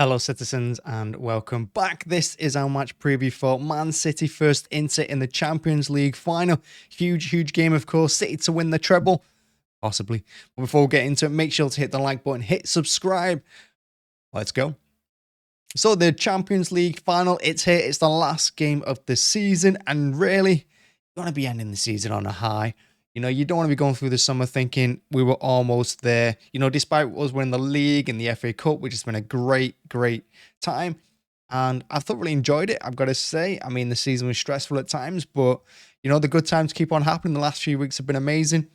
Hello, citizens, and welcome back. This is our match preview for Man City first Inter in the Champions League final. Huge game, of course. City to win the treble, possibly. But before we get into it, make sure to hit the like button, hit subscribe. Let's go. So the Champions League final, it's here. It's the last game of the season, and really, you want to be ending the season on a high. You don't want to be going through the summer thinking we were almost there. Despite us winning the league and the FA Cup, which has been a great time. And I thoroughly enjoyed it, I've got to say. I mean, the season was stressful at times, but, the good times keep on happening. The last few weeks have been amazing.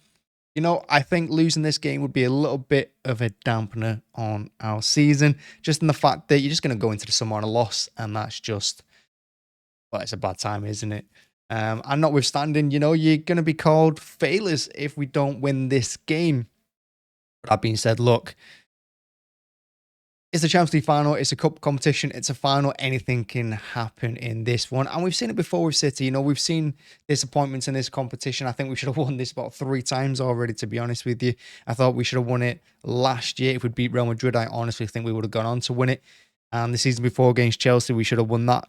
I think losing this game would be a little bit of a dampener on our season, just in the fact that you're just going to go into the summer on a loss, and that's just, well, it's a bad time, isn't it? And notwithstanding, you're going to be called failures if we don't win this game. But that being said, look, it's a Champions League final, it's a cup competition, it's a final, anything can happen in this one. And we've seen it before with City, we've seen disappointments in this competition. I think we should have won this about 3 times already, to be honest with you. I thought we should have won it last year. If we'd beat Real Madrid, I honestly think we would have gone on to win it. The season before against Chelsea, we should have won that.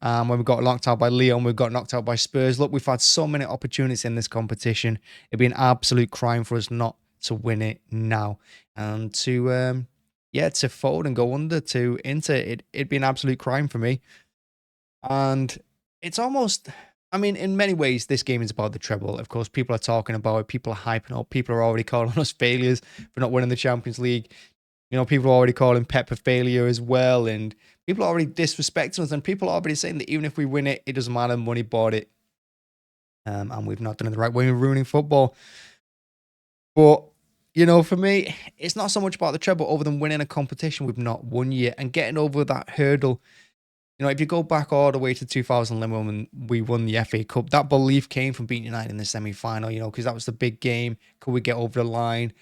When we got knocked out by Lyon, we got knocked out by Spurs. Look, we've had so many opportunities in this competition. It'd be an absolute crime for us not to win it now. And to fold and go under to Inter, it'd be an absolute crime for me. And it's almost, I mean, in many ways, this game is about the treble. Of course, people are talking about it. People are hyping up. People are already calling us failures for not winning the Champions League. People are already calling Pep a failure as well. And people are already disrespecting us. And people are already saying that even if we win it, it doesn't matter. Money bought it. And we've not done it the right way. We're ruining football. But for me, it's not so much about the treble other than winning a competition we've not won yet and getting over that hurdle. If you go back all the way to 2011 when we won the FA Cup, that belief came from beating United in the semi-final, because that was the big game. Could we get over the line?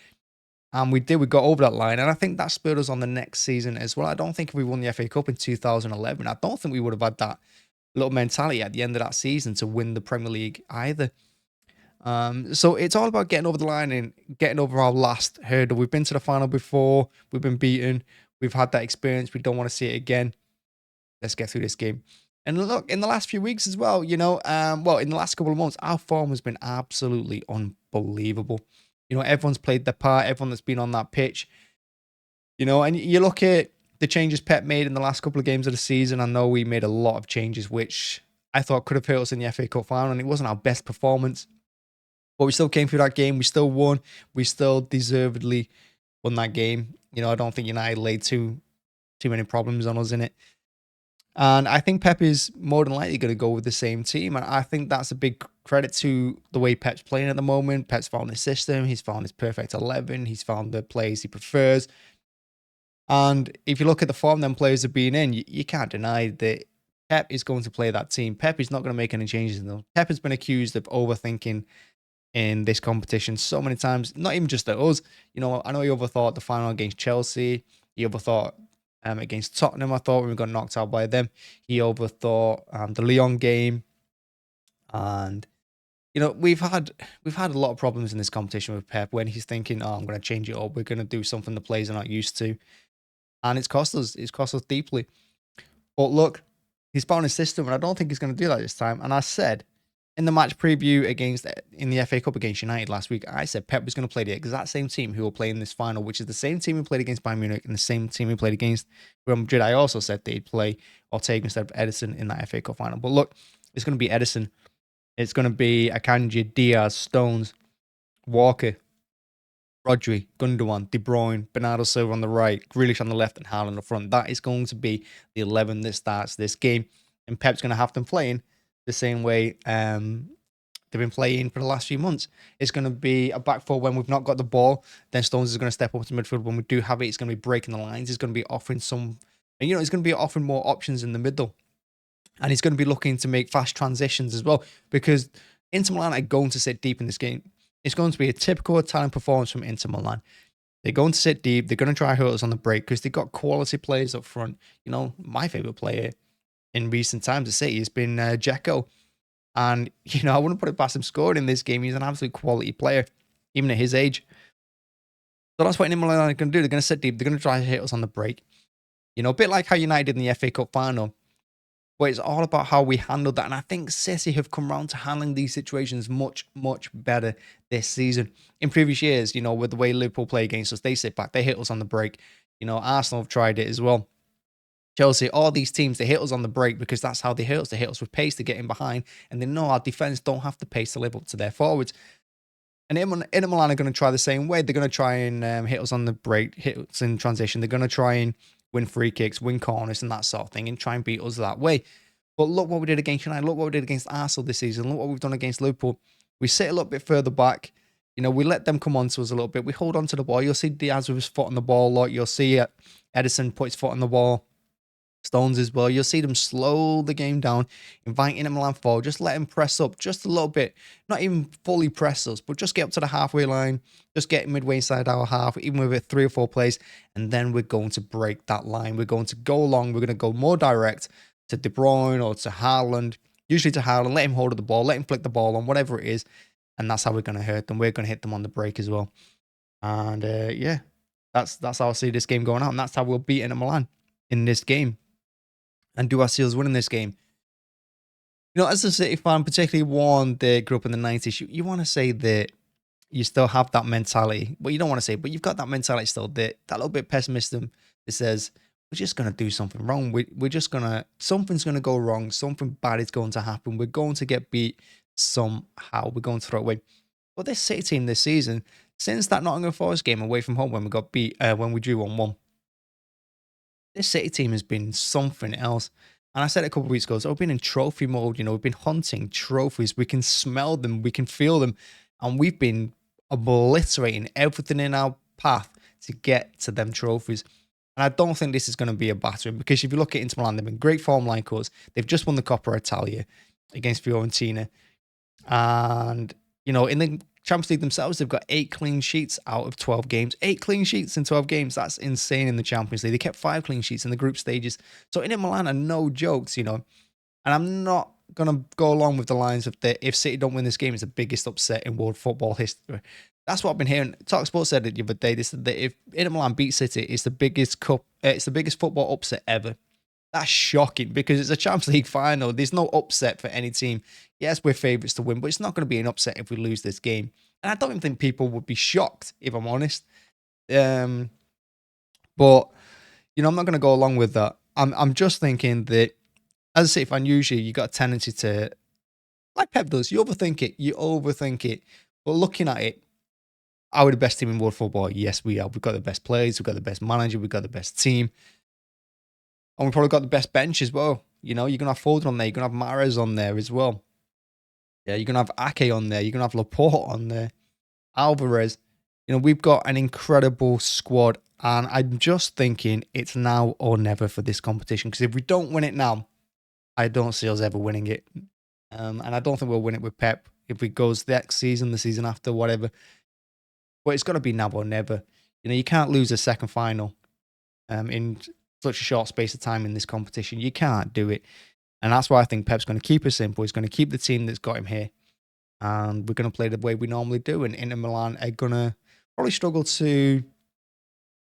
And we did. We got over that line. And I think that spurred us on the next season as well. I don't think if we won the FA Cup in 2011, I don't think we would have had that little mentality at the end of that season to win the Premier League either. So it's all about getting over the line and getting over our last hurdle. We've been to the final before. We've been beaten. We've had that experience. We don't want to see it again. Let's get through this game. And look, in the last few weeks as well, in the last couple of months, our form has been absolutely unbelievable. Everyone's played their part. Everyone that's been on that pitch. And you look at the changes Pep made in the last couple of games of the season. I know we made a lot of changes, which I thought could have hurt us in the FA Cup final, and it wasn't our best performance. But we still came through that game. We still won. We still deservedly won that game. I don't think United laid too many problems on us in it. And I think Pep is more than likely going to go with the same team. And I think that's a big credit to the way Pep's playing at the moment. Pep's found his system. He's found his perfect 11. He's found the players he prefers. And if you look at the form them players have been in, you can't deny that Pep is going to play that team. Pep is not going to make any changes in them. Pep has been accused of overthinking in this competition so many times, not even just at us. I know he overthought the final against Chelsea. He overthought against Tottenham. I thought we got knocked out by them. He overthought the Lyon game. And, we've had a lot of problems in this competition with Pep when he's thinking, I'm going to change it up. We're going to do something the players are not used to. And it's cost us. It's cost us deeply. But look, he's found his system, and I don't think he's going to do that this time. And I said, in the match preview in the FA Cup against United last week, I said Pep was going to play the exact same team who will play in this final, which is the same team who played against Bayern Munich and the same team who played against Real Madrid. I also said they'd play Ortega instead of Edison in that FA Cup final. But look, it's going to be Edison. It's going to be Akanji, Diaz, Stones, Walker, Rodri, Gundogan, De Bruyne, Bernardo Silva on the right, Grealish on the left, and Haaland on the front. That is going to be the 11 that starts this game. And Pep's going to have them playing the same way they've been playing for the last few months. It's going to be a back four when we've not got the ball. Then Stones is going to step up to midfield. When we do have it, it's going to be breaking the lines. He's going to be offering he's going to be offering more options in the middle. And he's going to be looking to make fast transitions as well, because Inter Milan are going to sit deep in this game. It's going to be a typical Italian performance from Inter Milan. They're going to sit deep. They're going to try hurt us on the break because they've got quality players up front. My favourite player in recent times at City has been Dzeko. And, I wouldn't put it past him scoring in this game. He's an absolute quality player, even at his age. So that's what Inter Milan are going to do. They're going to sit deep. They're going to try to hit us on the break. A bit like how United did in the FA Cup final. But it's all about how we handled that. And I think City have come round to handling these situations much, much better this season. In previous years, with the way Liverpool play against us, they sit back, they hit us on the break. Arsenal have tried it as well. Chelsea, all these teams, they hit us on the break because that's how they hit us. They hit us with pace to get in behind, and they know our defense don't have the pace to live up to their forwards. And Inter Milan are going to try the same way. They're going to try and hit us on the break, hit us in transition. They're going to try and win free kicks, win corners, and that sort of thing, and try and beat us that way. But look what we did against United. Look what we did against Arsenal this season. Look what we've done against Liverpool. We sit a little bit further back. We let them come on to us a little bit. We hold on to the ball. You'll see Diaz with his foot on the ball a lot. You'll see Edison put his foot on the ball. Stones as well. You'll see them slow the game down, invite Inter Milan forward, just let them press up just a little bit. Not even fully press us, but just get up to the halfway line, just get midway inside our half, even with it 3 or 4 plays, and then we're going to break that line. We're going to go long. We're going to go more direct to De Bruyne or to Haaland, usually to Haaland, let him hold the ball, let him flick the ball on, whatever it is, and that's how we're going to hurt them. We're going to hit them on the break as well. And yeah, that's how I see this game going out, and that's how we'll beat Inter Milan in this game. And do I see us winning this game? As a City fan, particularly one that grew up in the 90s, you want to say that you still have that mentality. Well, you don't want to say, but you've got that mentality still, that little bit pessimism that says, we're just going to do something wrong. We're just going to, something's going to go wrong. Something bad is going to happen. We're going to get beat somehow. We're going to throw it away. But this City team this season, since that Nottingham Forest game away from home when we got beat, when we drew 1-1, this City team has been something else. And I said it a couple of weeks ago, so we've been in trophy mode, we've been hunting trophies. We can smell them, we can feel them, and we've been obliterating everything in our path to get to them trophies. And I don't think this is going to be a battering, because if you look at Inter Milan, they've been great form like us. They've just won the Coppa Italia against Fiorentina. And, in the Champions League themselves, they've got 8 clean sheets out of 12 games. 8 clean sheets in 12 games. That's insane in the Champions League. They kept 5 clean sheets in the group stages. So Inter Milan are no jokes, And I'm not going to go along with the lines of that if City don't win this game, it's the biggest upset in world football history. That's what I've been hearing. TalkSport said it the other day. They said that if Inter Milan beat City, it's the biggest football upset ever. That's shocking, because it's a Champions League final. There's no upset for any team. Yes, we're favourites to win, but it's not going to be an upset if we lose this game. And I don't even think people would be shocked, if I'm honest. But, I'm not going to go along with that. I'm just thinking that, as a City fan, usually you got a tendency to, like Pep does, you overthink it. But looking at it, are we the best team in world football? Yes, we are. We've got the best players, we've got the best manager, we've got the best team. And we've probably got the best bench as well. You're going to have Foden on there. You're going to have Mahrez on there as well. Yeah, you're going to have Ake on there. You're going to have Laporte on there. Alvarez. We've got an incredible squad. And I'm just thinking it's now or never for this competition. Because if we don't win it now, I don't see us ever winning it. And I don't think we'll win it with Pep. If it goes next season, the season after, whatever. But it's got to be now or never. You can't lose a second final in such a short space of time in this competition. You can't do it. And that's why I think Pep's going to keep it simple. He's going to keep the team that's got him here. And we're going to play the way we normally do. And Inter Milan are going to probably struggle to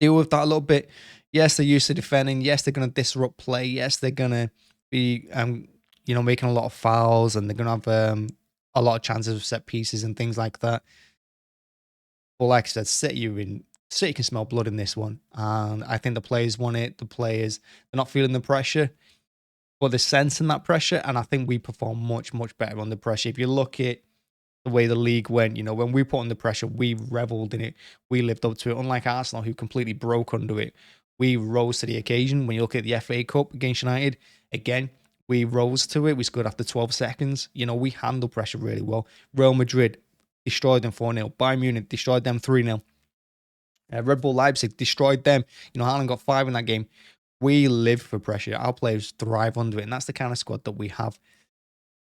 deal with that a little bit. Yes, they're used to defending. Yes, they're going to disrupt play. Yes, they're going to be, making a lot of fouls. And they're going to have a lot of chances of set pieces and things like that. But like I said, City can smell blood in this one. And I think the players want it. The players, they're not feeling the pressure, but they're sensing that pressure. And I think we perform much, much better under pressure. If you look at the way the league went, when we put under pressure, we reveled in it. We lived up to it. Unlike Arsenal, who completely broke under it, we rose to the occasion. When you look at the FA Cup against United, again, we rose to it. We scored after 12 seconds. We handle pressure really well. Real Madrid destroyed them 4-0. Bayern Munich destroyed them 3-0. Red Bull Leipzig destroyed them. Haaland got 5 in that game. We live for pressure. Our players thrive under it. And that's the kind of squad that we have.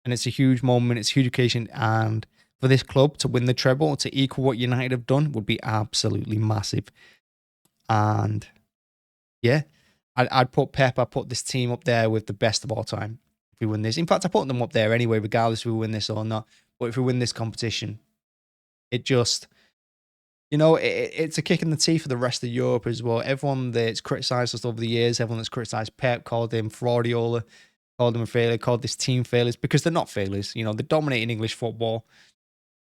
And it's a huge moment. It's a huge occasion. And for this club to win the treble, to equal what United have done, would be absolutely massive. And yeah, I'd put Pep, I'd put this team up there with the best of all time if we win this. In fact, I put them up there anyway, regardless if we win this or not. But if we win this competition, it just, You know, it's a kick in the teeth for the rest of Europe as well. Everyone that's criticised us over the years, everyone that's criticised Pep, called him fraudiola, called him a failure, called this team failures, because they're not failures. You know, they're dominating English football,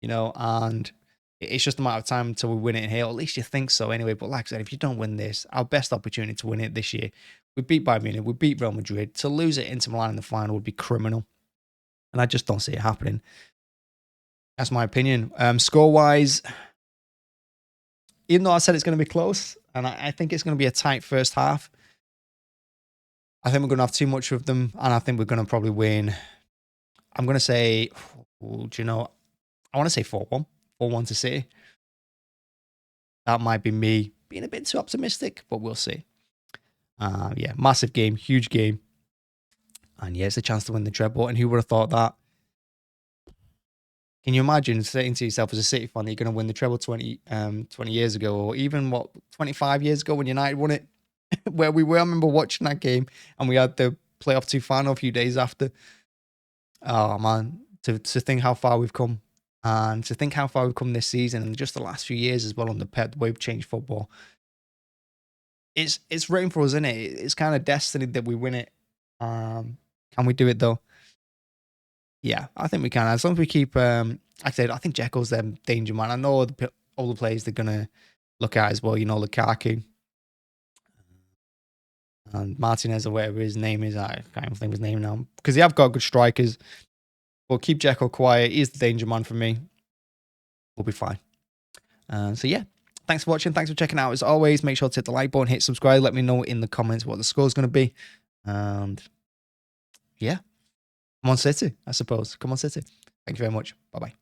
you know, and it's just a matter of time until we win it here. Or at least you think so anyway. But like I said, if you don't win this, our best opportunity to win it this year, we beat Bayern Munich, we beat Real Madrid. To lose it into Milan in the final would be criminal. And I just don't see it happening. That's my opinion. Score-wise, even though I said it's going to be close, and I think it's going to be a tight first half, I think we're going to have too much of them, and I think we're going to probably win. I'm going to say, do you know, I want to say 4-1. 4-1 to City. That might be me being a bit too optimistic, but we'll see. Yeah, massive game, huge game. And yeah, it's a chance to win the treble. And who would have thought that? Can you imagine saying to yourself as a City fan that you're going to win the treble 20 years ago, or even, 25 years ago when United won it? Where we were, I remember watching that game, and we had the playoff 2 final a few days after. Oh, man, to think how far we've come. And to think how far we've come this season, and just the last few years as well under Pep, the way we've changed football. It's written for us, isn't it? It's kind of destiny that we win it. Can we do it though? Yeah, I think we can. As long as we keep, like I said, I think Dzeko's their danger man. I know all the players they're gonna look at as well. You know, Lukaku and Martinez or whatever his name is. I can't even think of his name now because they have got good strikers. But keep Dzeko quiet. He's the danger man for me. We'll be fine. So yeah, thanks for watching. Thanks for checking out. As always, make sure to hit the like button, hit subscribe. Let me know in the comments what the score's going to be. And yeah, come on City, I suppose. Come on City. Thank you very much. Bye-bye.